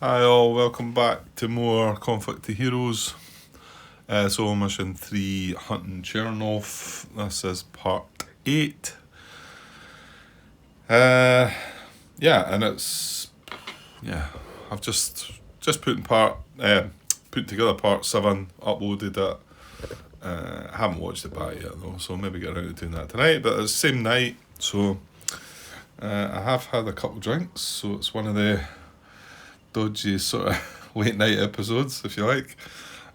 Hi all, welcome back to more Conflict of Heroes. So mission 3, hunting Chernov. This is part 8. Uh, yeah, and I've just put together part 7, uploaded it. I haven't watched it back yet though, so maybe get around to doing that tonight. But it's the same night, so I have had a couple drinks, so it's one of the dodgy sort of late night episodes, if you like.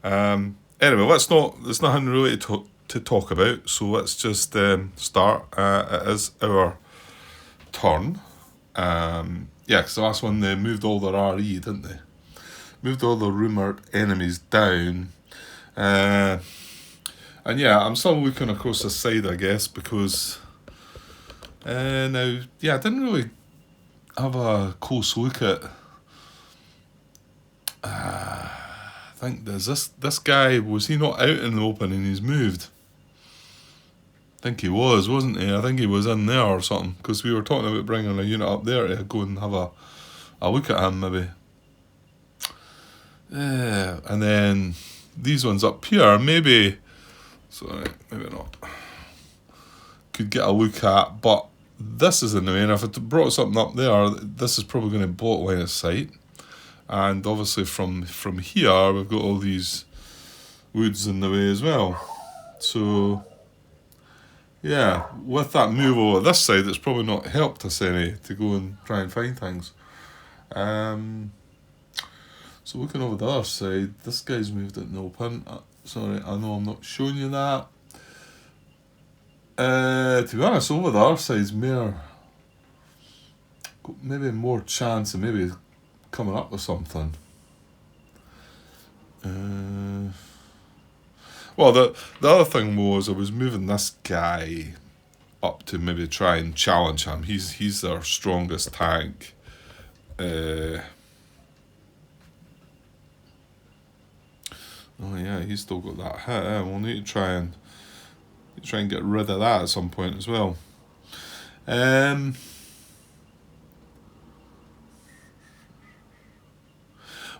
Anyway, there's nothing really to talk about, so let's just start. It is our turn. Because the last one they moved all their RE, didn't they? Moved all the rumoured enemies down. And yeah, I'm still looking across the side, I guess, because I didn't really have a close look at. I think there's this guy, was he not out in the open and he's moved? I think he was, wasn't he? I think he was in there or something, because we were talking about bringing a unit up there to go and have a look at him maybe. Yeah, and then these ones up here, maybe not. Could get a look at, but this is in the way, and if I brought something up there, this is probably going to block line of sight. And obviously from here, we've got all these woods in the way as well. So, yeah, with that move over this side, it's probably not helped us any to go and try and find things. So looking over the other side, this guy's moved it in the open. Sorry, I know I'm not showing you that. To be honest, over the other side's maybe more chance of maybe coming up with something. Well, the other thing was I was moving this guy up to maybe try and challenge him. He's our strongest tank. Oh yeah, he's still got that hit. We'll need to try and get rid of that at some point as well.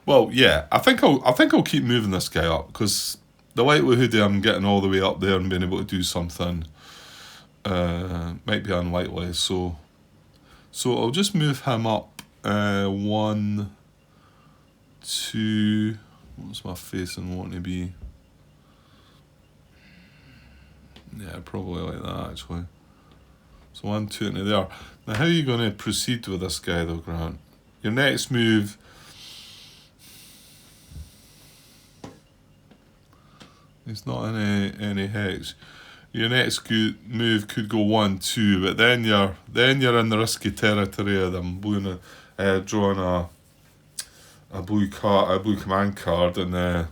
Well, yeah, I think I'll keep moving this guy up, because the likelihood of him getting all the way up there and being able to do something might be unlikely. So I'll just move him up 1, 2. What's my facing wanting to be? Yeah, probably like that actually. So 1, 2 into there. Now, how are you going to proceed with this guy though, Grant? Your next move. It's not any hex. Your next move could go 1, 2, but then you're in the risky territory of them drawing a blue command card, and the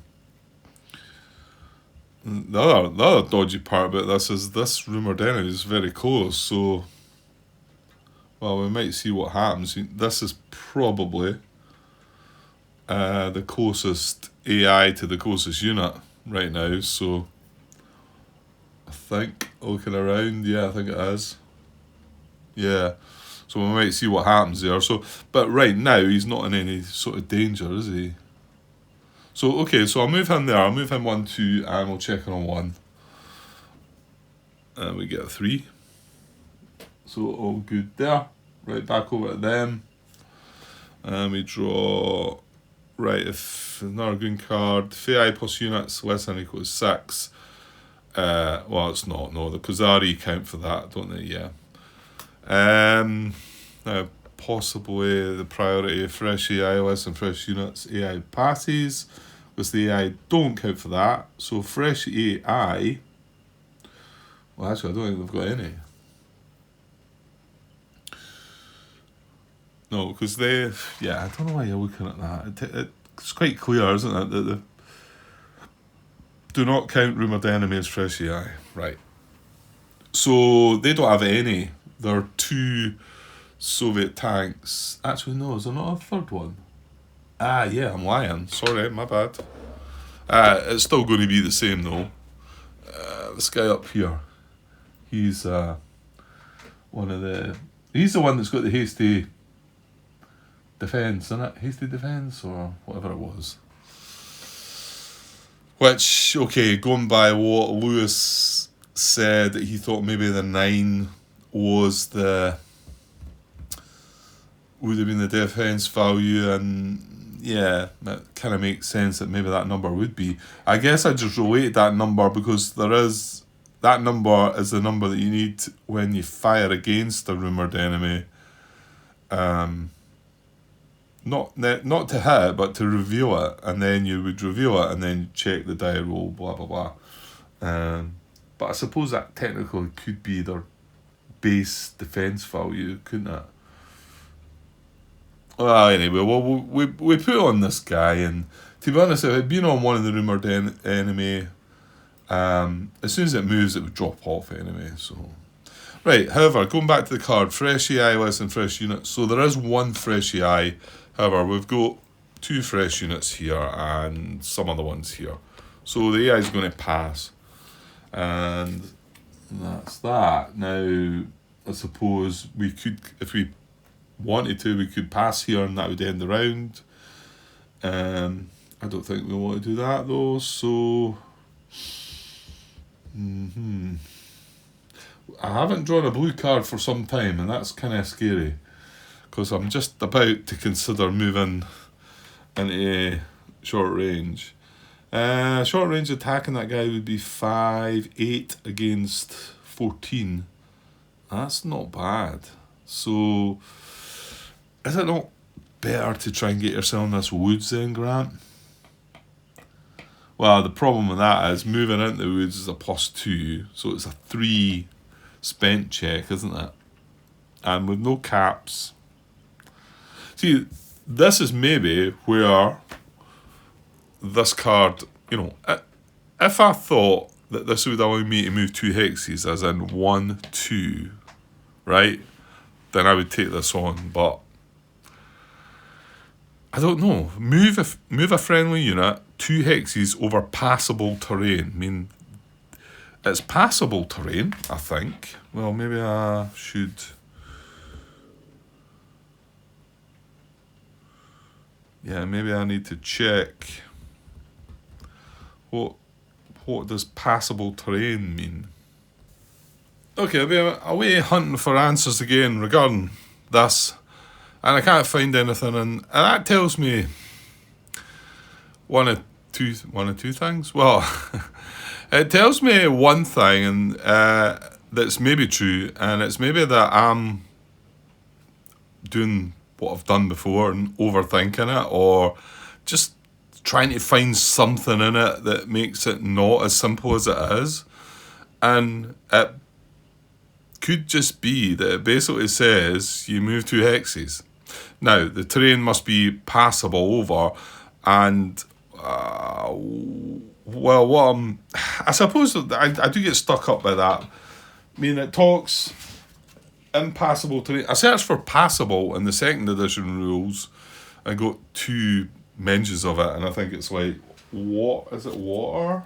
other dodgy part about this is this rumoured enemy is very close. So, well, we might see what happens. This is probably the closest AI to the closest unit right now, so I think looking around, yeah, I think it is. Yeah, so we might see what happens there. So, but right now he's not in any sort of danger, is he? So okay, so I'll move him there. I'll move him 1, 2, and we'll check on 1. And we get a 3. So all good there. Right, back over to them. And we draw. Right, if another green card, Fai plus units less than or equal to 6. Well, it's not, no, because the RE count for that, don't they? Yeah. Now, possibly the priority of fresh AI less than fresh units, AI passes, because the AI don't count for that. So fresh AI, well, actually, I don't think they've got any. No, because I don't know why you're looking at that. It's quite clear, isn't it, that the do not count rumoured enemy as fresh AI. Right. So they don't have any. There are 2 Soviet tanks. Actually, no, is there not a third one? Yeah, I'm lying. Sorry, my bad. It's still going to be the same though. This guy up here, he's he's the one that's got the hasty defence, isn't it? Hasty defence or whatever it was. Which, okay, going by what Lewis said, that he thought maybe the 9 was would have been the defence value, and yeah, that kind of makes sense that maybe that number would be. I guess I just relate that number because that number is the number that you need when you fire against a rumoured enemy. Not to hit, but to reveal it, and then you would reveal it, and then check the die roll, blah blah blah. But I suppose that technically could be their base defence value, couldn't it? Well, anyway, we put on this guy, and to be honest, if it had been on one of the rumoured enemy, as soon as it moves, it would drop off anyway. So, right. However, going back to the card, fresh EI less than fresh units. So there is one fresh EI. However, we've got 2 fresh units here and some other ones here. So the AI is going to pass, and that's that. Now, I suppose we could, if we wanted to, we could pass here and that would end the round. I don't think we want to do that though, so I haven't drawn a blue card for some time, and that's kind of scary because I'm just about to consider moving into short range. Short range attacking that guy would be 5-8 against 14. That's not bad. So is it not better to try and get yourself in this woods then, Grant? Well, the problem with that is moving into the woods is a +2, so it's a 3 spent check, isn't it? And with no caps. See, this is maybe where this card, if I thought that this would allow me to move 2 hexes, as in 1, 2, right, then I would take this on, but I don't know. Move a friendly unit 2 hexes over passable terrain. I mean, it's passable terrain, I think. Well, maybe I should. Yeah, maybe I need to check. What does passable terrain mean? Okay, I'll be away hunting for answers again regarding this, and I can't find anything, and that tells me one of two things. Well, it tells me one thing, and that's maybe true, and it's maybe that I'm doing what I've done before and overthinking it, or just trying to find something in it that makes it not as simple as it is. And it could just be that it basically says you move 2 hexes. Now, the terrain must be passable over, and I suppose I do get stuck up by that. I mean, it talks impassable terrain. I searched for passable in the 2nd edition rules. I got 2 mentions of it, and I think it's like, what is it, water?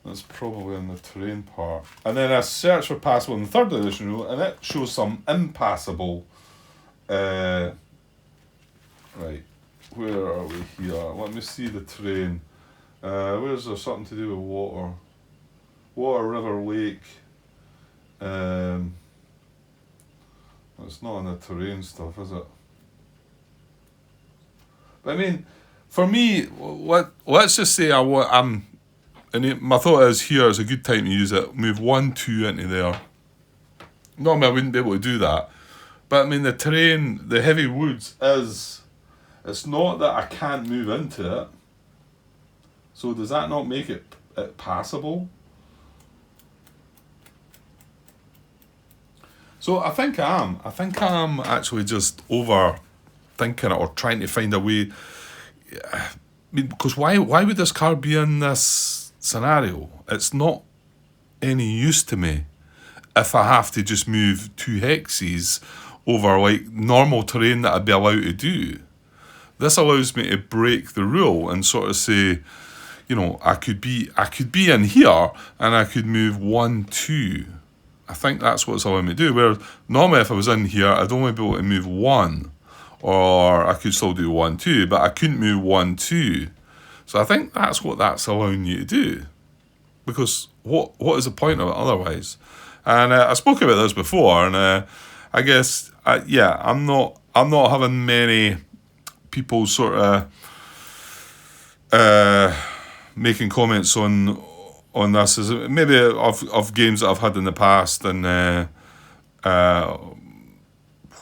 That's probably in the terrain part. And then I searched for passable in the 3rd edition rule, and it shows some impassable. Right, where are we here? Let me see the terrain. Where's there something to do with water? Water, river, lake. It's not in the terrain stuff, is it? But I mean, for me, let's just say my thought is here is a good time to use it. Move 1, 2 into there. Normally I wouldn't be able to do that. But I mean, the terrain, the heavy woods it's not that I can't move into it. So does that not make it passable? So I think I'm actually just overthinking it, or trying to find a way. I mean, because why would this card be in this scenario? It's not any use to me if I have to just move 2 hexes over like normal terrain that I'd be allowed to do. This allows me to break the rule and sort of say, I could be in here and I could move 1, 2. I think that's what it's allowing me to do. Where normally if I was in here, I'd only be able to move 1. Or I could still do 1, 2, but I couldn't move 1, 2. So I think that's what that's allowing you to do. Because what is the point of it otherwise? And I spoke about this before, and I guess I'm not having many people sort of making comments on this. Is maybe of games that I've had in the past, and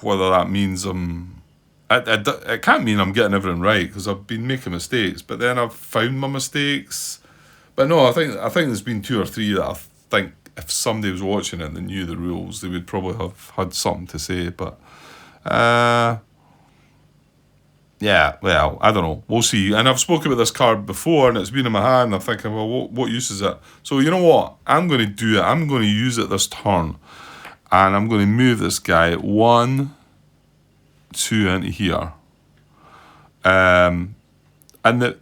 whether that means it can't mean I'm getting everything right, because I've been making mistakes, but then I've found my mistakes. But no, I think there's been 2 or 3 that I think if somebody was watching it and they knew the rules, they would probably have had something to say. But yeah, well, I don't know. We'll see. And I've spoken about this card before, and it's been in my hand. I'm thinking, well, what use is it? So you know what? I'm going to do it. I'm going to use it this turn, and I'm going to move this guy 1, 2 into here. And the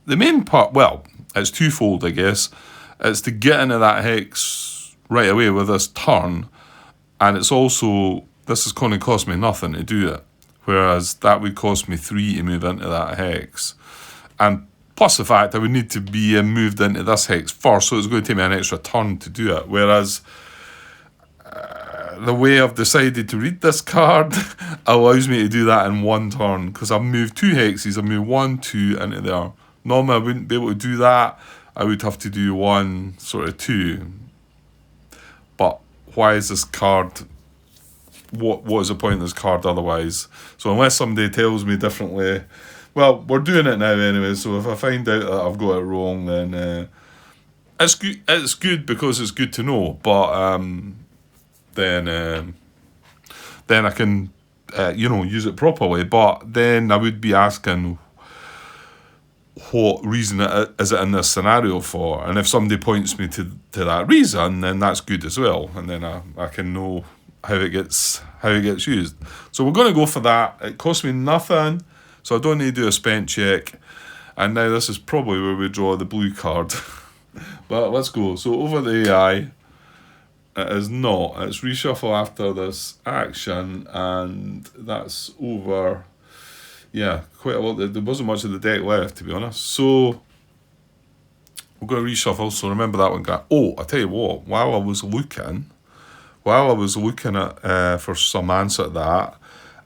main part, well, it's twofold, I guess. It's to get into that hex right away with this turn, and it's also, this is going to cost me nothing to do it, whereas that would cost me 3 to move into that hex. And plus the fact I would need to be moved into this hex first, so it's going to take me an extra turn to do it, whereas the way I've decided to read this card allows me to do that in 1 turn, because I've moved 2 hexes. I've moved 1, 2 into there. Normally I wouldn't be able to do that. I would have to do 1, sort of 2. But why is this card... What is the point of this card otherwise? So unless somebody tells me differently... Well, we're doing it now anyway, so if I find out that I've got it wrong, then... It's good because it's good to know, but... Then I can, use it properly. But then I would be asking, what reason is it in this scenario for? And if somebody points me to that reason, then that's good as well. And then I can know how it gets used. So we're going to go for that. It costs me nothing, so I don't need to do a spent check. And now this is probably where we draw the blue card. But let's go. So over the AI. It is not. It's reshuffle after this action, and that's over. Yeah, quite a lot. There wasn't much of the deck left, to be honest. So we're going to reshuffle. So remember that one, guy. Oh, I tell you what. While I was looking at for some answer to that,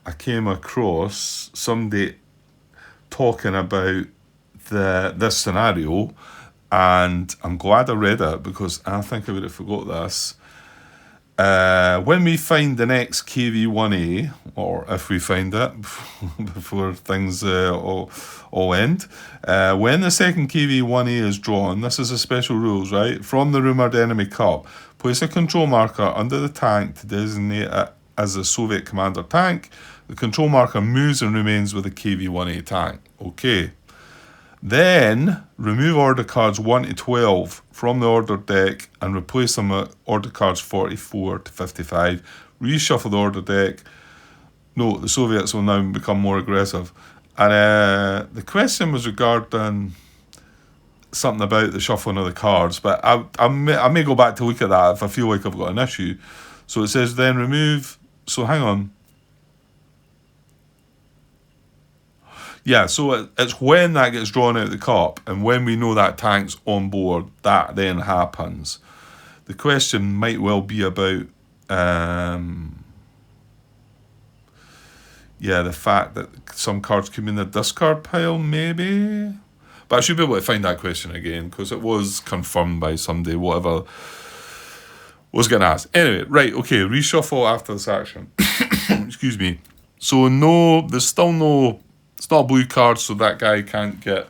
I came across somebody talking about this scenario, and I'm glad I read it, because I think I would have forgot this. When we find the next KV1A, or if we find it before things all end, when the second KV1A is drawn, this is a special rules, right? From the rumoured enemy cup, place a control marker under the tank to designate it as a Soviet commander tank. The control marker moves and remains with the KV1A tank. Okay. Then, remove order cards 1 to 12 from the order deck and replace them with order cards 44 to 55. Reshuffle the order deck. No, the Soviets will now become more aggressive. And the question was regarding something about the shuffling of the cards, but I may go back to look at that if I feel like I've got an issue. So it says then remove... So hang on. Yeah, so it's when that gets drawn out of the cup, and when we know that tank's on board, that then happens. The question might well be about, the fact that some cards come in the discard pile, maybe? But I should be able to find that question again, because it was confirmed by somebody, whatever was getting asked. Anyway, right, okay, reshuffle after this action. Excuse me. So there's still no... It's not a blue card, so that guy can't get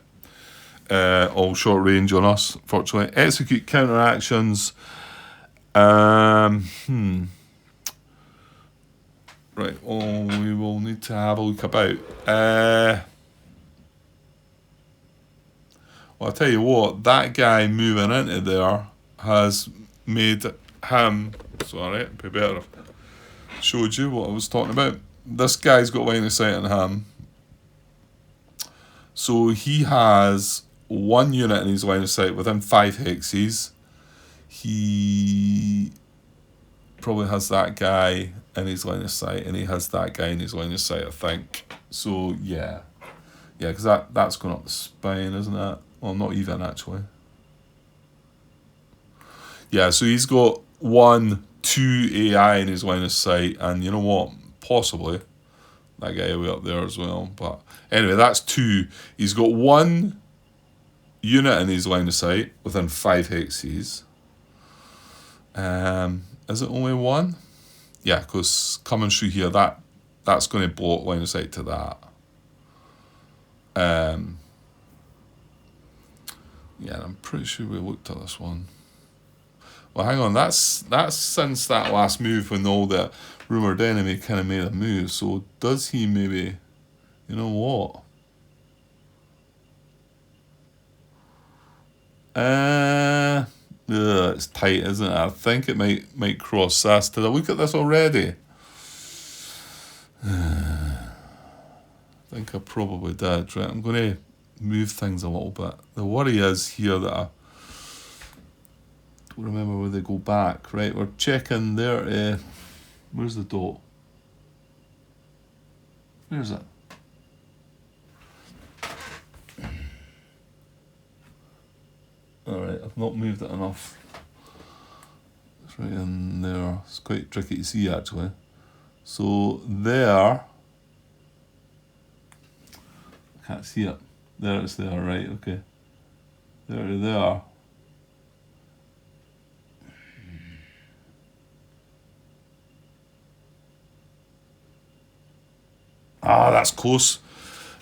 all short range on us, fortunately. Execute counter actions. Right, we will need to have a look about. Well, I'll tell you what, that guy moving into there has made him... Sorry, it'd be better if I showed you what I was talking about. This guy's got line of sight on him. So he has 1 unit in his line of sight within 5 hexes. He probably has that guy in his line of sight, and he has that guy in his line of sight, I think. So, yeah. Yeah, because that's going up the spine, isn't it? Well, not even, actually. Yeah, so he's got 1, 2 AI in his line of sight, and you know what? Possibly that guy way up there as well. But anyway, that's 2. He's got 1 unit in his line of sight within 5 hexes. Is it only 1? Yeah, because coming through here, that's going to block line of sight to that. Yeah, I'm pretty sure we looked at this one. Well, hang on, that's since that last move when all the rumoured enemy kind of made a move. So does he maybe, you know what? It's tight, isn't it? I think it might cross this. Did I look at this already? I think I probably did. Right, I'm going to move things a little bit. The worry is here that I don't remember where they go back. Right, we're checking there. Where's the dot? Where's it? Alright, I've not moved it enough. It's right in there. It's quite tricky to see, actually. So there, I can't see it. There it's there, right, okay. There. Ah, that's close.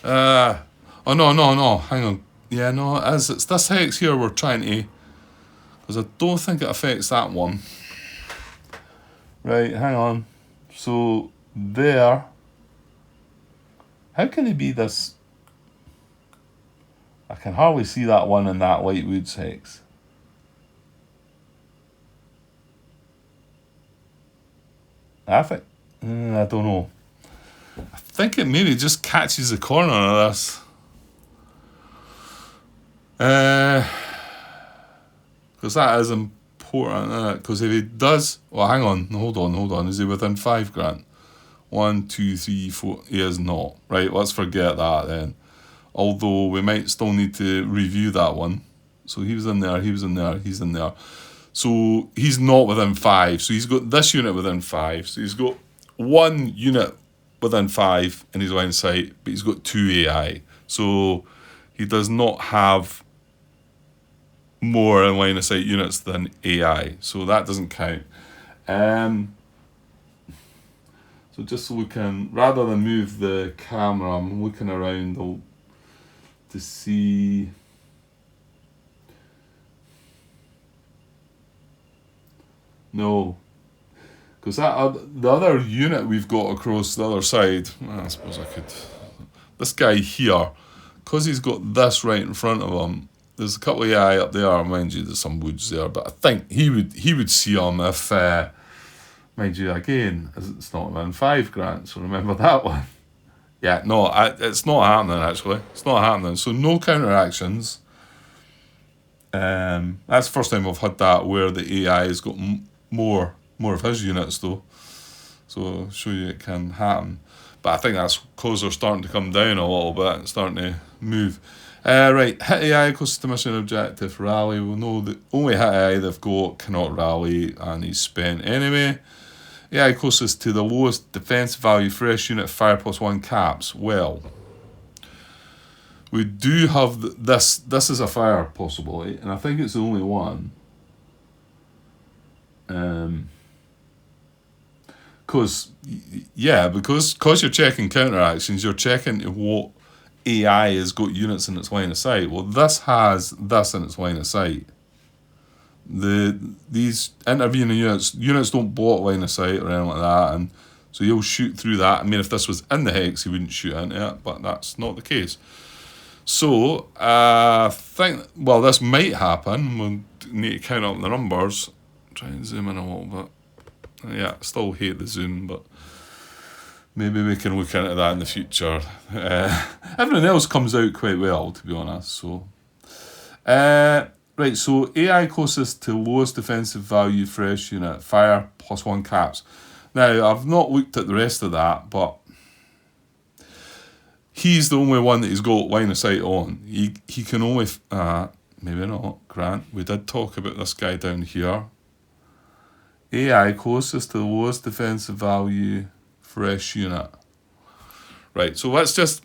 Oh, no, hang on. Yeah, no, it is. It's this hex here we're trying to, because I don't think it affects that one. Right, hang on. So, there. How can it be this? I can hardly see that one in that light woods hex. I think, I don't know. I think it maybe just catches the corner of this. Because that is important, isn't it? Because if he does, well, hang on, hold on. Is he within 5 grand? 1, 2, 3, 4. He is not. Right, let's forget that then. Although we might still need to review that one. So he was in there, he's in there. So he's not within 5. So he's got this unit within 5. So he's got 1 unit within 5 in his line of sight, but he's got 2 AI. So he does not have more in line of sight units than AI. So that doesn't count. So just so we can, rather than move the camera, I'm looking around to see. No. Because the other unit we've got across the other side, I suppose I could. This guy here, because he's got this right in front of him, there's a couple of AI up there, mind you, there's some woods there, but I think he would see him if, mind you, again, it's not within 5 grand, so remember that one. Yeah, no, it's not happening, actually. It's not happening. So no counteractions. That's the first time I've had that where the AI has got more of his units, though. So I'll show you it can happen. But I think that's because they're starting to come down a little bit and starting to move. Right, hit AI equals to mission objective rally. We'll know that only hit AI they've got cannot rally, and he's spent anyway. AI closest to the lowest defense value fresh unit fire +1 caps. Well, we do have this. This is a fire possibility, and I think it's the only one. Because you're checking counteractions, you're checking what AI has got units in its line of sight. Well, this has this in its line of sight. These intervening units don't block line of sight or anything like that, and so he'll shoot through that. I mean, if this was in the hex, he wouldn't shoot into it, but that's not the case. So I think, well, this might happen. We'll need to count up the numbers. Try and zoom in a little bit. Yeah, still hate the zoom, but maybe we can look into that in the future. Everything else comes out quite well, to be honest. So, Right, so AI closest to lowest defensive value fresh unit, fire +1 caps. Now, I've not looked at the rest of that, but he's the only one that he's got line of sight on. He can only... maybe not, Grant. We did talk about this guy down here. AI closest to the lowest defensive value fresh unit. Right, so let's just...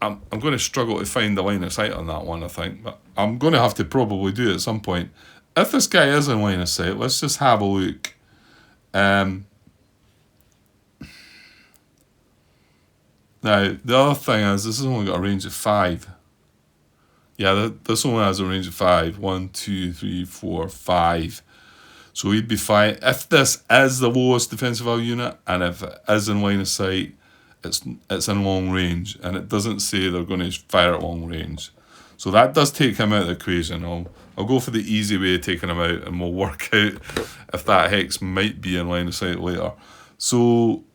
I'm going to struggle to find the line of sight on that one, I think. But I'm going to have to probably do it at some point. If this guy is in line of sight, let's just have a look. Now, the other thing is, this has only got a range of 5. Yeah, this only has a range of 5. 1, 2, 3, 4, 5. So he'd be fine. If this is the lowest defensive value unit, and if it is in line of sight, it's in long range, and it doesn't say they're going to fire at long range. So that does take him out of the equation. I'll go for the easy way of taking him out, and we'll work out if that hex might be in line of sight later. So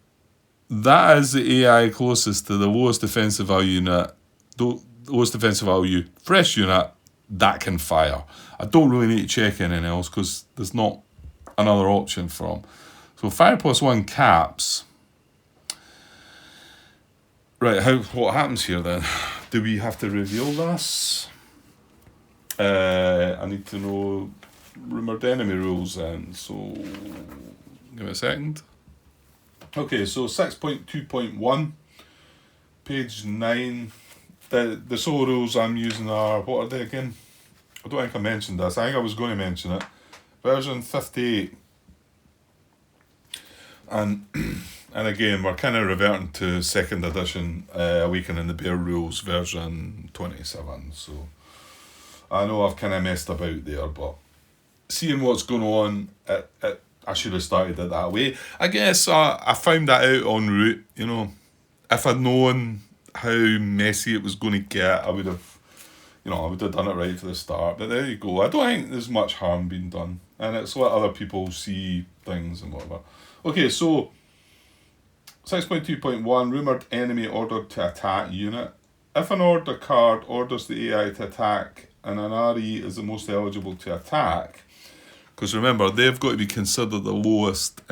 that is the AI closest to the lowest defensive value unit, the lowest defensive value fresh unit that can fire. I don't really need to check anything else because there's not another option for him. So fire +1 caps. Right, what happens here then? Do we have to reveal this? I need to know rumoured enemy rules then, so give me a second. Okay, so 6.2.1, page 9. The solo rules I'm using are, what are they again? I don't think I mentioned this. I think I was going to mention it. Version 58. And again, we're kind of reverting to 2nd edition, Awakening the Bear rules, version 27. So I know I've kind of messed about there, but seeing what's going on, I should have started it that way. I guess I found that out en route, you know. If I'd known how messy it was going to get, I would have done it right for the start. But there you go. I don't think there's much harm being done. And it's let other people see things and whatever. Okay, so 6.2.1, rumoured enemy ordered to attack unit. If an order card orders the AI to attack and an RE is the most eligible to attack, because remember, they've got to be considered the lowest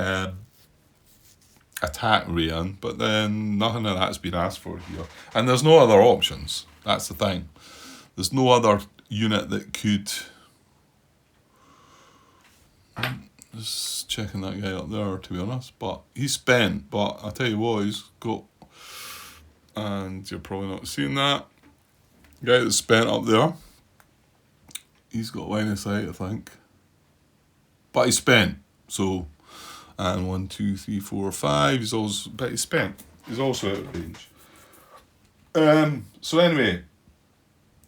attack rating, but then nothing of that's been asked for here. And there's no other options. That's the thing. There's no other unit that could... Just checking that guy up there, to be honest. But he's spent. But I tell you what, he's got... And you're probably not seeing that. Guy that's spent up there. He's got line of sight, I think. But he's spent. So... And 1, 2, 3, 4, 5. He's also... But he's spent. He's also out of range. So anyway...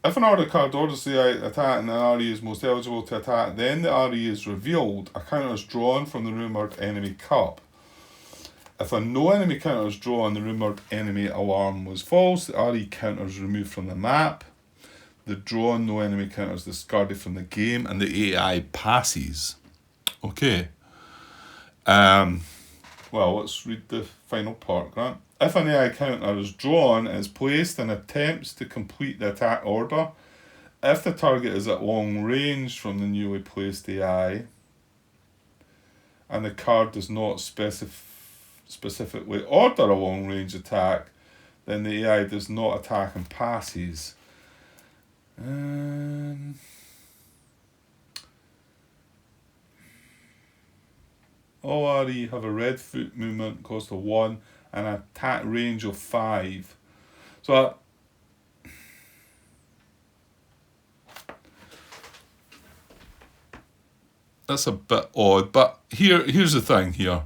If an order card orders the attack and the RE is most eligible to attack, then the RE is revealed. A counter is drawn from the rumoured enemy cup. If a no enemy counter is drawn, the rumoured enemy alarm was false. The RE counter is removed from the map. The drawn no enemy counter is discarded from the game, and the AI passes. Okay. Well, let's read the final part, Grant. If an AI counter is drawn, it is placed and attempts to complete the attack order. If the target is at long range from the newly placed AI, and the card does not specifically order a long range attack, then the AI does not attack and passes. All RE have a red foot movement, cost of 1, and an attack range of 5. So that's a bit odd, but here's the thing here.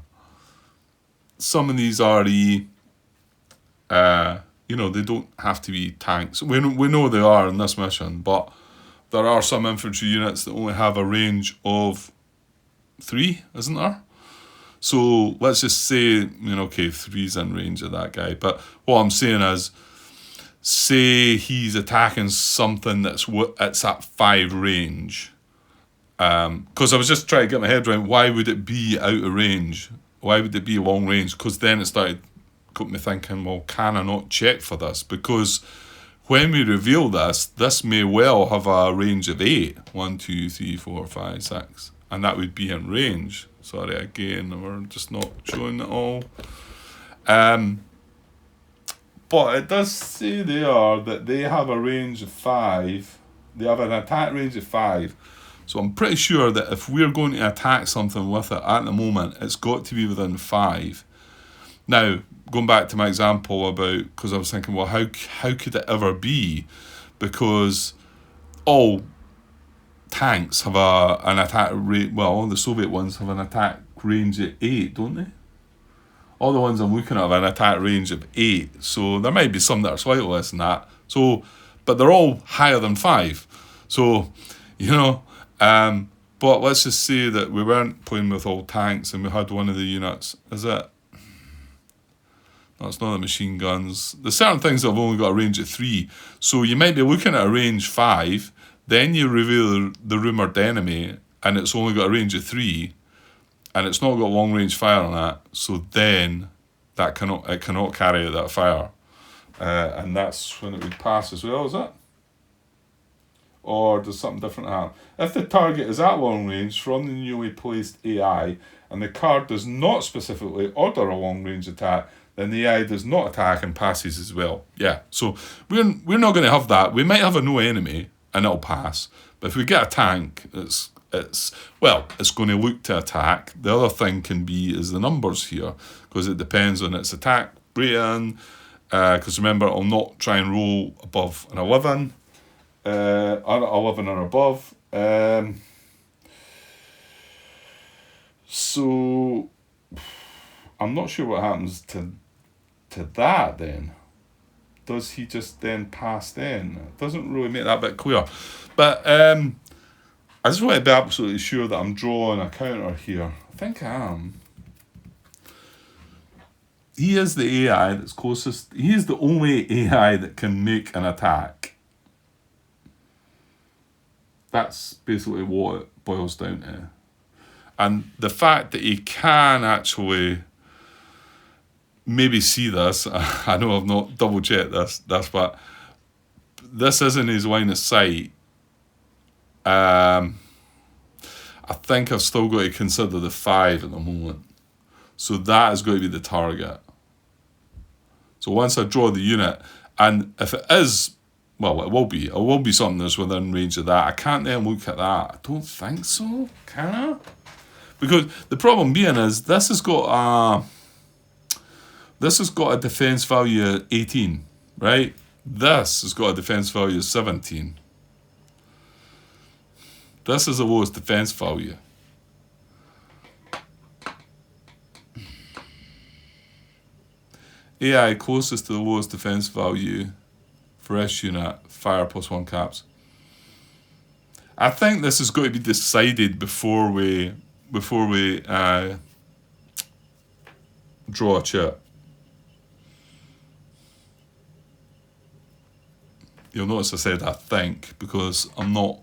Some of these RE, they don't have to be tanks. We know they are in this mission, but there are some infantry units that only have a range of 3, isn't there? So let's just say, 3's in range of that guy. But what I'm saying is, say he's attacking something that's at 5 range. Because I was just trying to get my head around, why would it be out of range? Why would it be long range? Because then it started got me thinking, well, can I not check for this? Because when we reveal this, this may well have a range of 8. 1, 2, 3, 4, 5, 6. And that would be in range. Sorry, again, we're just not showing it all. But it does say there that they have a range of 5. They have an attack range of 5. So I'm pretty sure that if we're going to attack something with it at the moment, it's got to be within 5. Now, going back to my example about, because I was thinking, well, how could it ever be? Because all tanks have an attack rate, well, the Soviet ones have an attack range of 8, don't they? All the ones I'm looking at have an attack range of 8. So there might be some that are slightly less than that. So, but they're all higher than 5. So, but let's just say that we weren't playing with all tanks and we had one of the units. Is it? No, it's not the machine guns. There's certain things that have only got a range of 3. So you might be looking at a range 5, then you reveal the rumoured enemy and it's only got a range of 3 and it's not got long range fire on that. So then it cannot carry out that fire. And that's when it would pass as well, is it? Or does something different happen? If the target is at long range from the newly placed AI and the card does not specifically order a long range attack, then the AI does not attack and passes as well. Yeah, so we're not going to have that. We might have a no enemy and it'll pass. But if we get a tank, it's going to look to attack. The other thing can be is the numbers here, because it depends on its attack rating. Because remember, it'll not try and roll above an 11. 11 or above. So I'm not sure what happens to that then. Does he just then pass then? It doesn't really make that bit clear. But I just want to be absolutely sure that I'm drawing a counter here. I think I am. He is the AI that's closest. He is the only AI that can make an attack. That's basically what it boils down to. And the fact that he can actually maybe see this, I know I've not double checked this, but this isn't his line of sight. I think I've still got to consider the 5 at the moment. So that is going to be the target. So once I draw the unit, and if it is, well, it will be something that's within range of that. I can't then look at that. I don't think so, can I? Because the problem being is this has got a defense value of 18, right? This has got a defense value of 17. This is the lowest defense value. AI closest to the lowest defense value for S unit, fire +1 caps. I think this has got to be decided before we draw a chart. You'll notice I said I think, because I'm not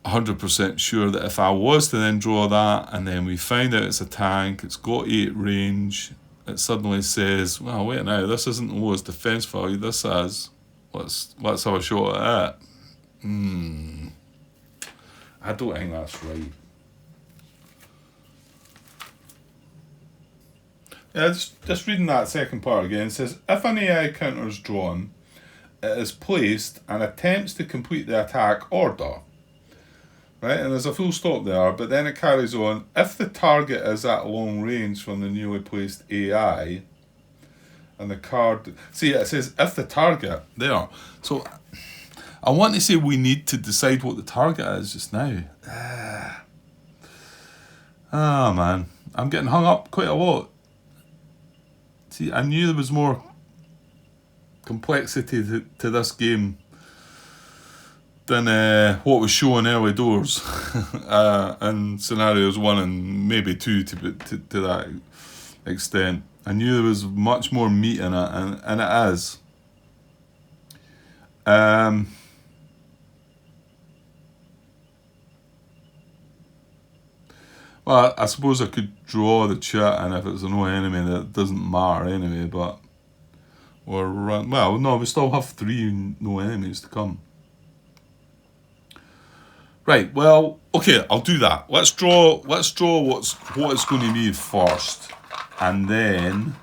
100% sure that if I was to then draw that and then we find out it's a tank, it's got 8 range, it suddenly says, well, wait now, this isn't the lowest defense value, this is, let's have a shot at it. I don't think that's right. Yeah, just reading that second part again, it says, if an AI counter is drawn, it is placed and attempts to complete the attack order. Right, and there's a full stop there, but then it carries on. If the target is at long range from the newly placed AI, and the card... See, it says, if the target... There. So, I want to say we need to decide what the target is just now. Man. I'm getting hung up quite a lot. See, I knew there was more complexity to this game than what was shown early doors in scenarios 1 and maybe 2 to that extent. I knew there was much more meat in it, and it is. Well, I suppose I could draw the chart, and if it's a no enemy, that doesn't matter anyway, but Or run. Well, no, we still have 3 no enemies to come. Right. Well, okay. I'll do that. Let's draw what it's going to be first, and then.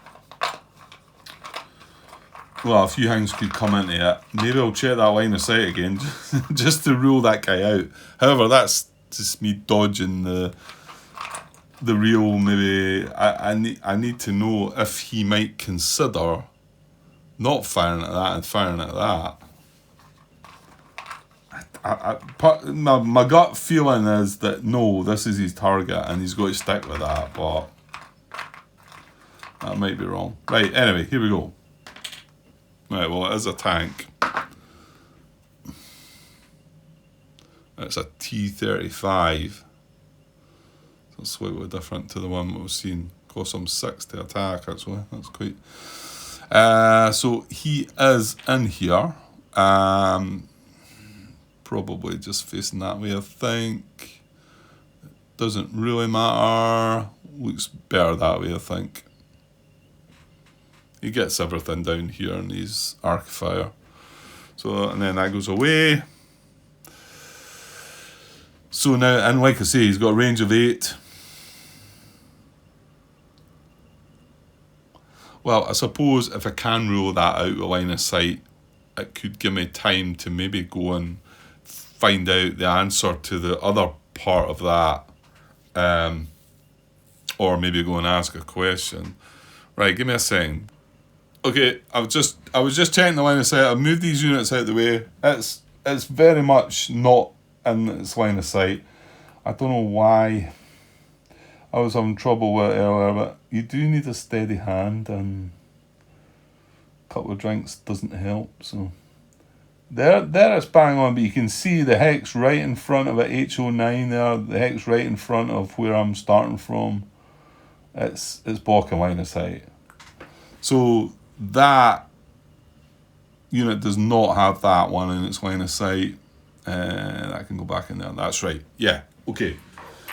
Well, a few things could come into it. Maybe I'll check that line of sight again, just to rule that guy out. However, that's just me dodging the real. Maybe I need to know if he might consider not firing at that and firing at that. My gut feeling is that no, this is his target and he's got to stick with that, but that might be wrong. Right. Anyway, here we go. Right, well, it is a tank. It's a T-35. So slightly different to the one we've seen. Cost him 6 to attack, actually. That's quite... so he is in here. Probably just facing that way, I think. Doesn't really matter. Looks better that way, I think. He gets everything down here in his arc fire. So, and then that goes away. So now, and like I say, he's got a range of 8. Well, I suppose if I can rule that out of line of sight, it could give me time to maybe go and find out the answer to the other part of that. Or maybe go and ask a question. Right, give me a second. Okay, I was just checking the line of sight. I've moved these units out of the way. It's very much not in its line of sight. I don't know why I was having trouble with it earlier, but you do need a steady hand, and a couple of drinks doesn't help. So there it's bang on, but you can see the hex right in front of it, H09 there, the hex right in front of where I'm starting from. It's blocking line of sight. So that unit does not have that one in its line of sight. I can go back in there. That's right. Yeah. Okay.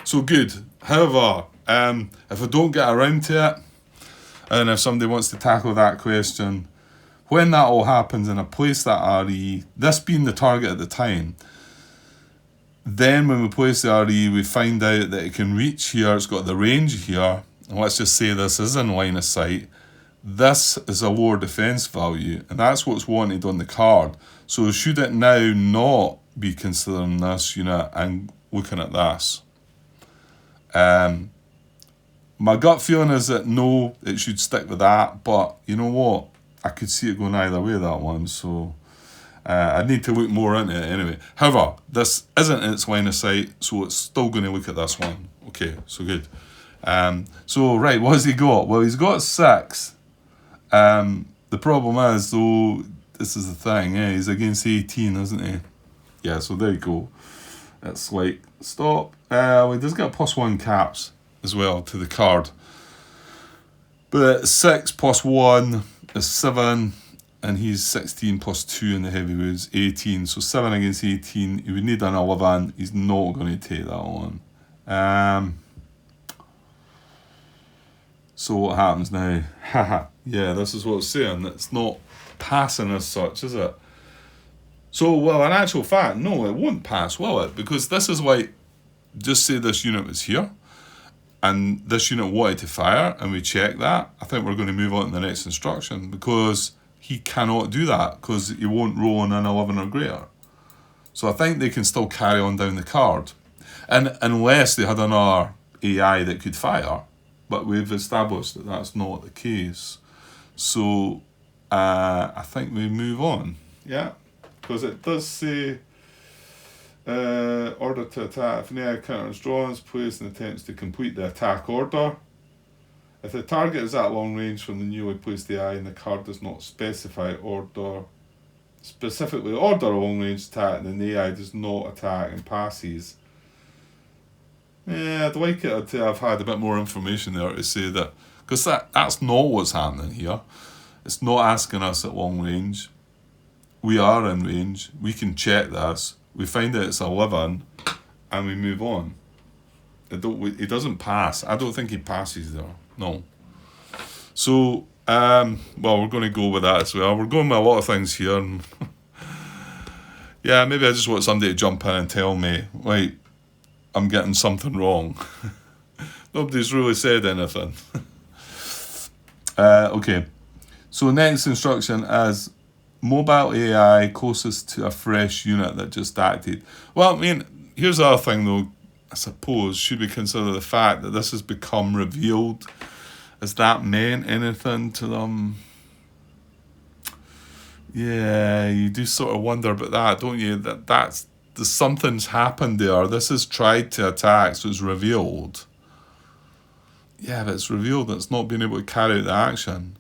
So good. However, if I don't get around to it, and if somebody wants to tackle that question, when that all happens and I place that RE, this being the target at the time, then when we place the RE, we find out that it can reach here. It's got the range here. And let's just say this is in line of sight. This is a lower defense value, and that's what's wanted on the card. So should it now not be considering this unit and looking at this? My gut feeling is that no, it should stick with that, but you know what? I could see it going either way, that one, so I need to look more into it anyway. However, this isn't in its line of sight, so it's still going to look at this one. Okay, so good. So right, what has he got? Well, he's got 6. The problem is, though, this is the thing, he's against 18, isn't he? Yeah, so there you go. It's like, stop. Well, he does get +1 caps as well to the card. But 6 +1 is 7, and he's 16 +2 in the heavy wounds, 18. So 7 against 18, he would need an 11. He's not going to take that on. So what happens now? Haha. Yeah, this is what I was saying. It's not passing as such, is it? So, well, in actual fact, no, it won't pass, will it? Because this is like, just say this unit was here, and this unit wanted to fire, and we check that. I think we're going to move on to the next instruction, because he cannot do that, because he won't roll on an 11 or greater. So I think they can still carry on down the card. And unless they had another AI that could fire, but we've established that that's not the case. So I think we move on. Yeah, because it does say order to attack. If an AI counter is drawn, is placed and attempts to complete the attack order. If the target is at long range from the newly placed AI and the card does not specify specifically order a long range attack, then the AI does not attack and passes. Yeah, I'd like it to have had a bit more information there to say that, because that's not what's happening here. It's not asking us at long range. We are in range. We can check this. We find out it's 11, and we move on. He doesn't pass. I don't think he passes there. No. So Well, we're going to go with that as well. We're going with a lot of things here. And yeah, maybe I just want somebody to jump in and tell me, wait, I'm getting something wrong. Nobody's really said anything. Okay. So next instruction is mobile AI closest to a fresh unit that just acted. Well, I mean, here's the other thing though, I suppose, should we consider the fact that this has become revealed? Has that meant anything to them? Yeah, you do sort of wonder about that, don't you? Something's happened there. This is tried to attack, so it's revealed. Yeah, but it's revealed that it's not being able to carry out the action.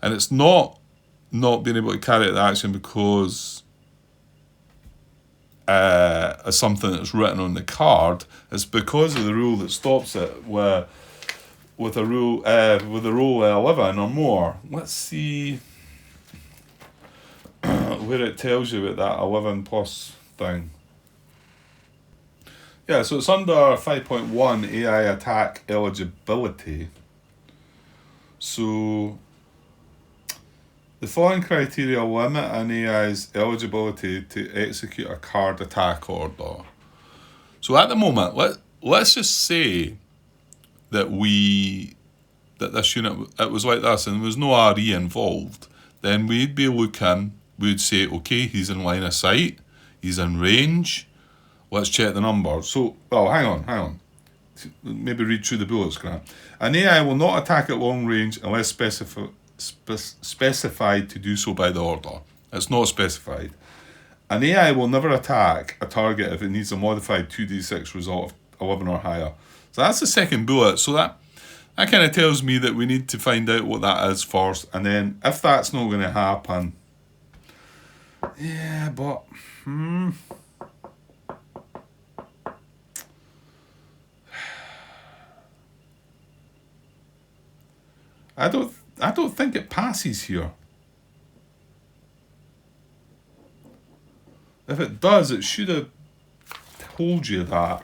And it's not being able to carry out the action because of something that's written on the card. It's because of the rule that stops it with a roll 11 or more. Let's see where it tells you about that 11 plus thing. Yeah, so it's under 5.1 AI attack eligibility. So the following criteria limit an AI's eligibility to execute a card attack order. So at the moment, let's just say that this unit, it was like this and there was no RE involved. Then we'd be looking, we'd say, okay, he's in line of sight, he's in range, let's check the numbers. So, well, hang on. Maybe read through the bullets, Grant. An AI will not attack at long range unless specified to do so by the order. It's not specified. An AI will never attack a target if it needs a modified 2d6 result of 11 or higher. So that's the second bullet. So that kind of tells me that we need to find out what that is first. And then if that's not going to happen, yeah, but I don't think it passes here. If it does, it should have told you that.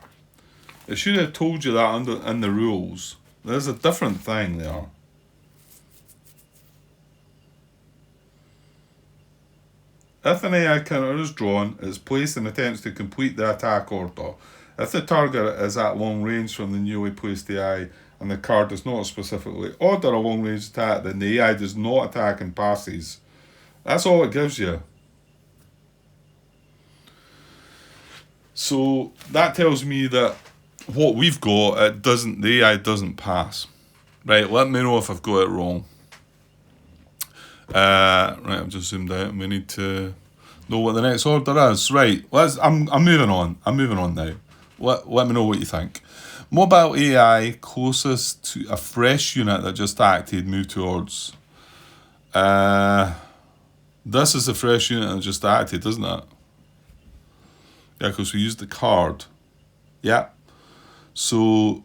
It should have told you that in the rules. There's a different thing there. If an AI counter is drawn, it is placed and attempts to complete the attack order. If the target is at long range from the newly placed AI and the card does not specifically order a long range attack, then the AI does not attack and passes. That's all it gives you. So that tells me that what we've got, the AI doesn't pass. Right, let me know if I've got it wrong. Right, I've just zoomed out and we need to know what the next order is. Right, I'm moving on. I'm moving on now. Let me know what you think. Mobile AI closest to a fresh unit that just acted, move towards. This is the fresh unit that just acted, isn't it? Yeah, because we used the card. Yeah. So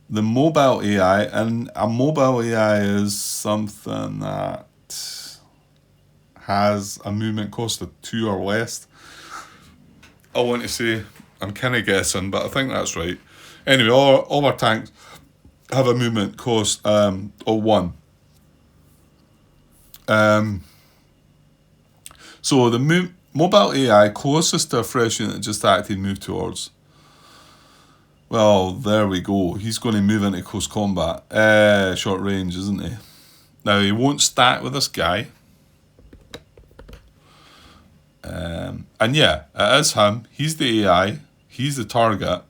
the mobile AI, and a mobile AI is something that has a movement cost of 2 or less. I want to say, I'm kind of guessing, but I think that's right. Anyway, all our tanks have a movement cost of 1. So the mobile AI closest to a fresh unit that just acted, move towards. Well, there we go. He's going to move into close combat. Short range, isn't he? Now, he won't stack with this guy. And yeah, it is him. He's the AI. He's the target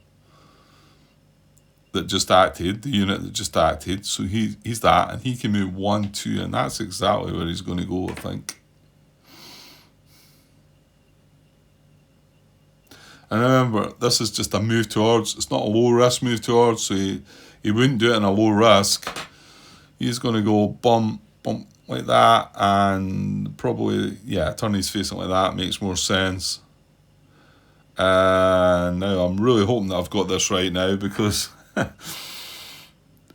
that just acted, the unit that just acted. So he's that, and he can move 1, 2, and that's exactly where he's going to go, I think. And remember, this is just a move towards. It's not a low risk move towards, so he wouldn't do it in a low risk. He's going to go bump like that, and probably, yeah, turn his face like that makes more sense. And now I'm really hoping that I've got this right now, because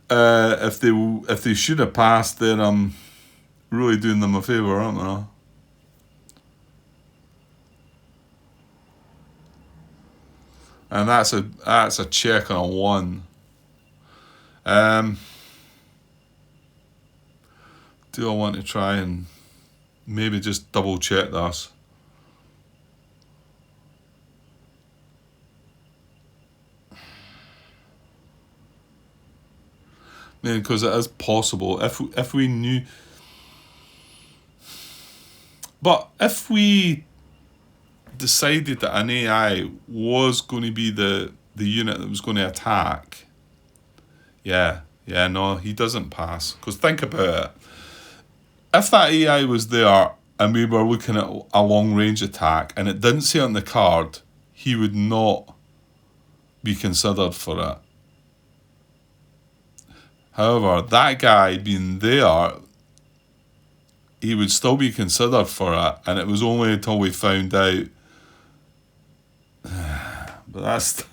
if they should have passed, then I'm really doing them a favour, aren't I? And that's a check on a 1. do I want to try and maybe just double check this? Because it is possible if we knew. But if we decided that an AI was going to be the unit that was going to attack, no, he doesn't pass. Because think about it. If that AI was there and we were looking at a long range attack and it didn't say on the card, he would not be considered for it. However, that guy being there, he would still be considered for it, and it was only until we found out. But that's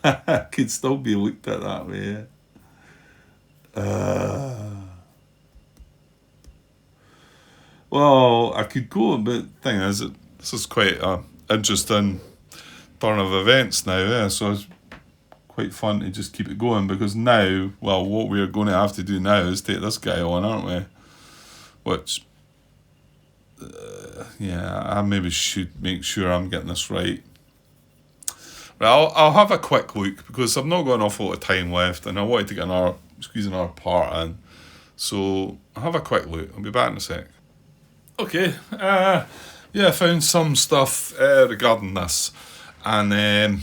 could still be looked at that way. Well, I could go, but the thing is, this is quite an interesting turn of events now, so it's quite fun to just keep it going, because now, well, what we're going to have to do now is take this guy on, aren't we? Which, I maybe should make sure I'm getting this right. Right, I'll have a quick look, because I've not got an awful lot of time left, and I wanted to get squeeze another part in. So I'll have a quick look. I'll be back in a sec. Okay, I found some stuff regarding this, and I'm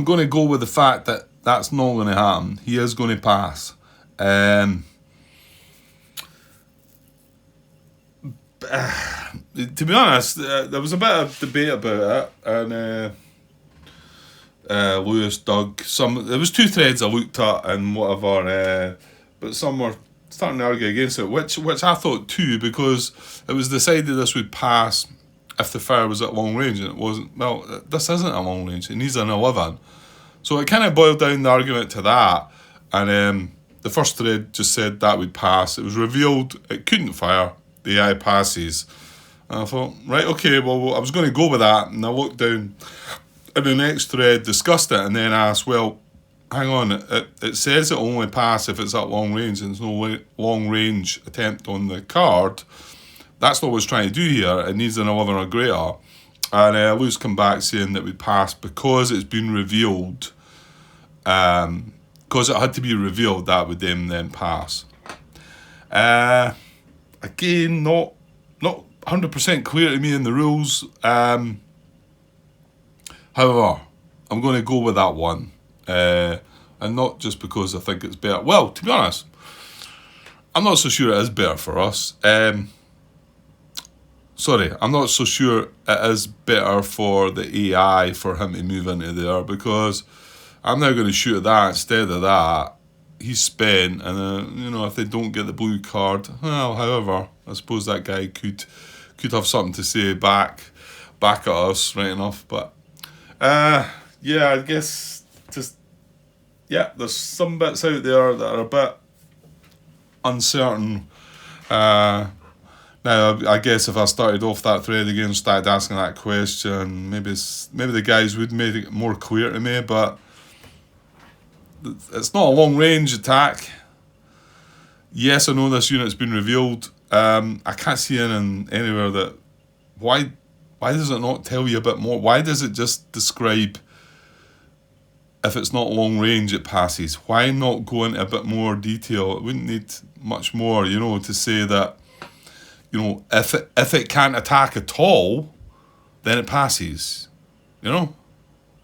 going to go with the fact that that's not going to happen. He is going to pass. To be honest, there was a bit of debate about it, and Lewis, Doug, there was two threads I looked at and whatever, but some were starting to argue against it, which I thought too, because it was decided this would pass if the fire was at long range, and it wasn't. Well, this isn't at long range, it needs an 11. So it kind of boiled down the argument to that, and the first thread just said that would pass. It was revealed it couldn't fire, the AI passes. And I thought, right, okay, well, I was going to go with that, and I looked down, and the next thread discussed it, and then asked, well, hang on, it says it only pass if it's at long range, and there's no long range attempt on the card. That's not what it's trying to do here. It needs an 11 or greater. And Lou's come back saying that we pass because it's been revealed. Because it had to be revealed, that would then pass. Again, not 100% clear to me in the rules. However, I'm going to go with that one. And not just because I think it's better. Well, to be honest, I'm not so sure it is better for us. I'm not so sure it is better for the AI for him to move into there, because I'm now going to shoot at that instead of that. He's spent, and if they don't get the blue card, well, however, I suppose that guy could have something to say back at us, right enough. But I guess there's some bits out there that are a bit uncertain. Now, I guess if I started off that thread again, started asking that question, maybe the guys would make it more clear to me, but it's not a long-range attack. Yes, I know this unit's been revealed. I can't see anywhere that... Why does it not tell you a bit more? Why does it just describe if it's not long-range, it passes? Why not go into a bit more detail? It wouldn't need much more, to say that, if it can't attack at all, then it passes.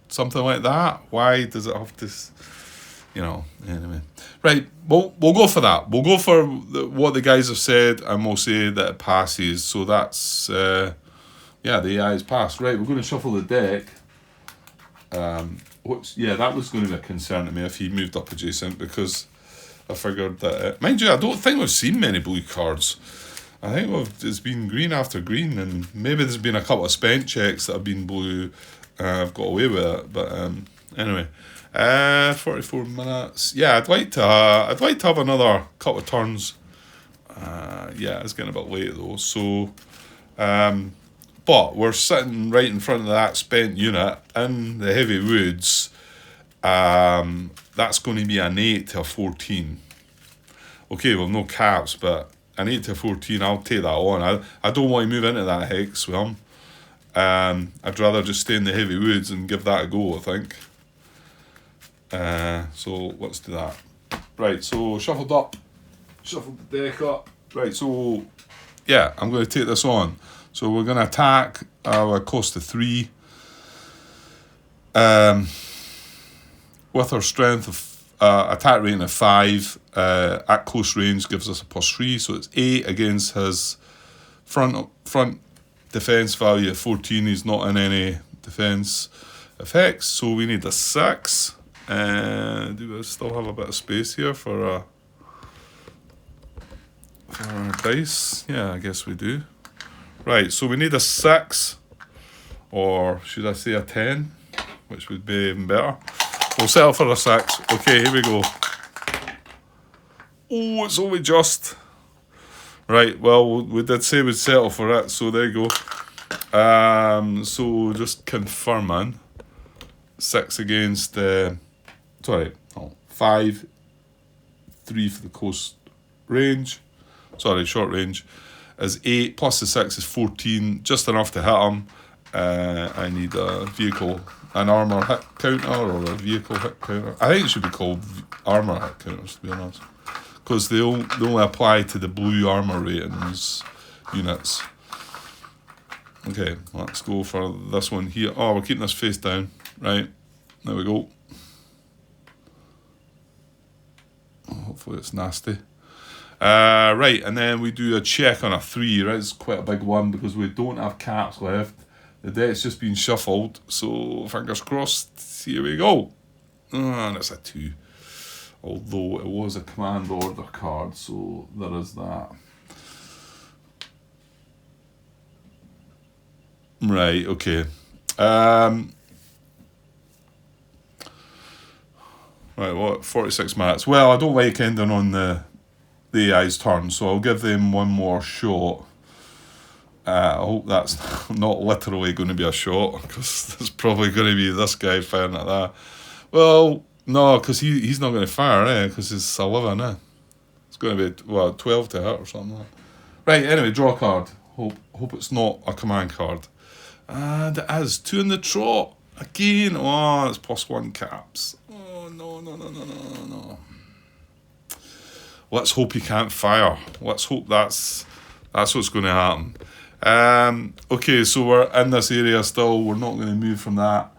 Something like that. Why does it have to... anyway. Right, we'll go for that. We'll go for what the guys have said, and we'll say that it passes. So that's, the AI is passed. Right, we're going to shuffle the deck. That was going to be a concern to me if he moved up adjacent, because I figured that... mind you, I don't think we've seen many blue cards. I think it's been green after green, and maybe there's been a couple of spent checks that have been blue. I've got away with it, but anyway. 44 minutes. Yeah, I'd like to have another couple of turns. It's getting a bit late though. So, but we're sitting right in front of that spent unit in the heavy woods. That's going to be an 8 to a 14. Okay, well, no caps, but an 8 to 14, I'll take that on. I don't want to move into that hex with him. I'd rather just stay in the heavy woods and give that a go, I think. So let's do that. Right, so shuffled the deck up. Right, so yeah, I'm going to take this on. So we're going to attack our cost of 3. With our strength of attack rating of 5, at close range gives us a +3, so it's 8 against his front defense value of 14. He's not in any defense effects, so we need a 6. Do we still have a bit of space here for our dice? Yeah, I guess we do. Right, so we need a 6, or should I say a 10, which would be even better. We'll settle for a 6. Okay, here we go. Oh, it's only just. Right, well, we did say we'd settle for it, so there you go. So just confirming. 6 against, 5, 3 for the close range. Short range. Is 8, plus the 6 is 14, just enough to hit him. I need a vehicle, an armour hit counter, or a vehicle hit counter. I think it should be called armour hit counters, to be honest, because they only apply to the blue armour ratings units. Okay, let's go for this one here. Oh, we're keeping this face down. Right, there we go. Oh, hopefully it's nasty. Right, and then we do a check on a 3, right? It's quite a big one because we don't have caps left. The deck's just been shuffled, so fingers crossed. Here we go. And it's a 2. Although it was a command order card, so there is that. Right, okay. Right, what? 46 minutes. Well, I don't like ending on the AI's turn, so I'll give them one more shot. I hope that's not literally going to be a shot, because it's probably going to be this guy firing at that. Well, no, because he's not going to fire, because it's 11, It's going to be, 12 to hit or something like that. Right, anyway, draw a card. Hope it's not a command card. And it is 2 in the trot. Again, it's +1 caps. Oh, no. Let's hope he can't fire. Let's hope that's what's going to happen. Okay, so we're in this area still. We're not going to move from that.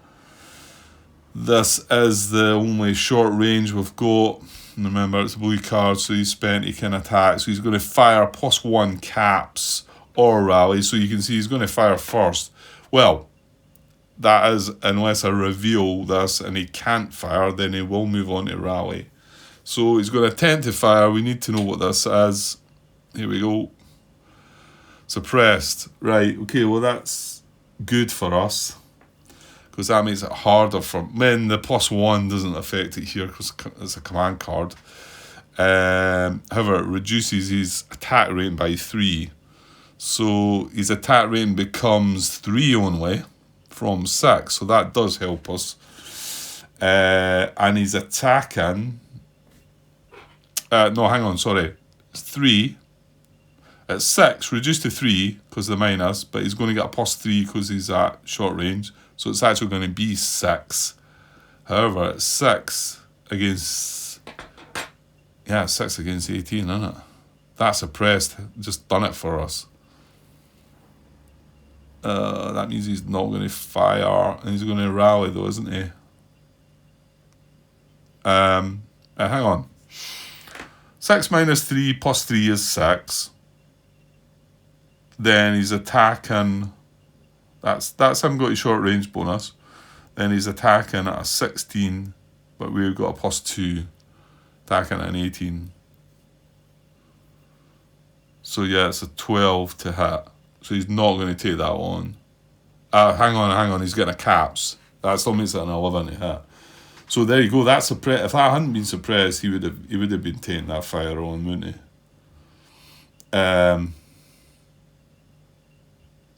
This is the only short range we've got. And remember, it's a blue card, so he can attack. So he's going to fire +1 caps or rally. So you can see he's going to fire first. Well, that is unless I reveal this and he can't fire, then he will move on to rally. So he's going to attempt to fire. We need to know what this is. Here we go. Suppressed. Right, okay, well that's good for us, because that makes it harder for men. The +1 doesn't affect it here because it's a command card. However, it reduces his attack rating by 3. So his attack rating becomes 3 only from 6. So that does help us. And he's attacking. No, hang on, sorry. It's 3. It's 6, reduced to 3 because of the minus, but he's going to get a +3 because he's at short range. So it's actually going to be 6. However, it's 6 against... Yeah, 6 against 18, isn't it? That's suppressed. Just done it for us. That means he's not going to fire, and he's going to rally though, isn't he? Hang on. 6 minus 3 plus 3 is 6. Then he's attacking. That's him got a short range bonus. Then he's attacking at a 16, but we've got a +2. Attacking at an 18. So yeah, it's a 12 to hit. So he's not going to take that on. Hang on. He's getting a caps. That still makes it an 11 to hit. So there you go. That's suppressed. If that hadn't been suppressed, he would have been taking that fire on, wouldn't he?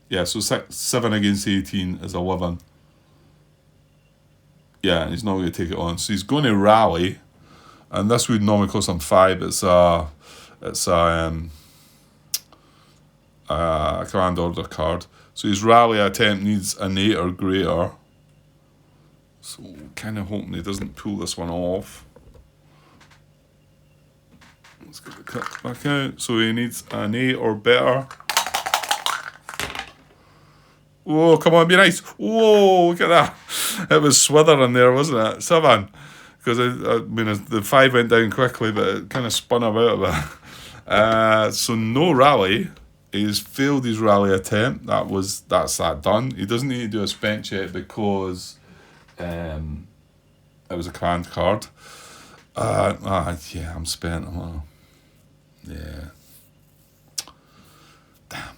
Yeah. So 7 against 18 is 11. Yeah, and he's not going to take it on. So he's going to rally, and this would normally cost him 5. It's It's a command order card. So his rally attempt needs an 8 or greater. So kind of hoping he doesn't pull this one off. Let's get the cut back out. So he needs an 8 or better. Oh, come on, be nice. Whoa, look at that. It was swithering there, wasn't it? 7. Because the 5 went down quickly, but it kind of spun about a bit. So no rally. He's failed his rally attempt. That's that done. He doesn't need to do a spent check because it was a command card. Yeah, I'm spent. Yeah. Damn.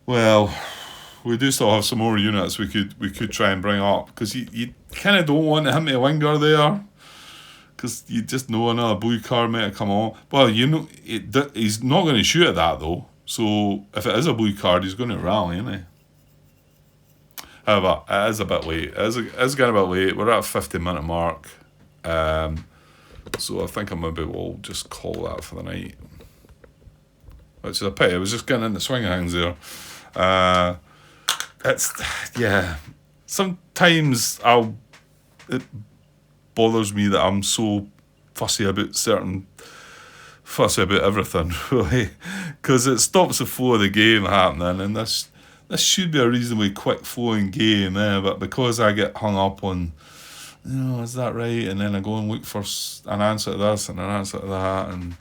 Well, we do still have some more units we could try and bring up, because you kind of don't want him to linger there, because you just know another blue card might come on. Well, he's not going to shoot at that though. So if it is a blue card, he's going to rally, isn't he? However, it is a bit late. It is getting a bit late. We're at a 50-minute mark. So I think I maybe will just call that for the night. Which is a pity. I was just getting in the swing of things there. Yeah. Sometimes it bothers me that I'm so fussy about everything, really, because it stops the flow of the game happening, and this should be a reasonably quick flowing game, but because I get hung up on, is that right, and then I go and look for an answer to this and an answer to that, and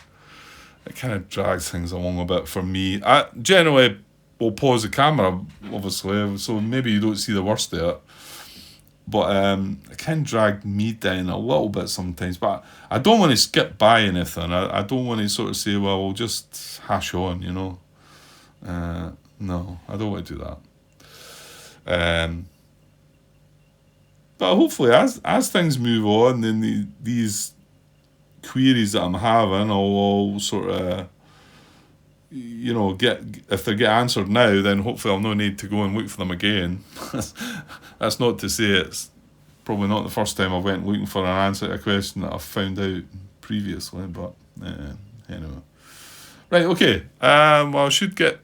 it kind of drags things along a bit for me. I generally will pause the camera, obviously, so maybe you don't see the worst of it. But it can drag me down a little bit sometimes. But I don't want to skip by anything. I don't want to sort of say, well, we'll just hash on, No, I don't want to do that. But hopefully, as things move on, then these queries that I'm having, I'll all sort of, if they get answered now, then hopefully I'll no need to go and look for them again. That's not to say it's probably not the first time I went looking for an answer to a question that I've found out previously, but anyway. Right, okay. Well, I should get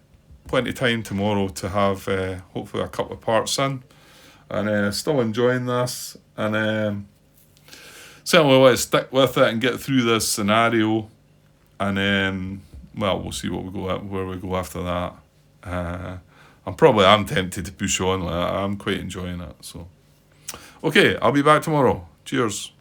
plenty of time tomorrow to have hopefully a couple of parts in, and still enjoying this, and certainly want to stick with it and get through this scenario, and well, we'll see where we go after that. I'm tempted to push on. I'm quite enjoying it. So, okay, I'll be back tomorrow. Cheers.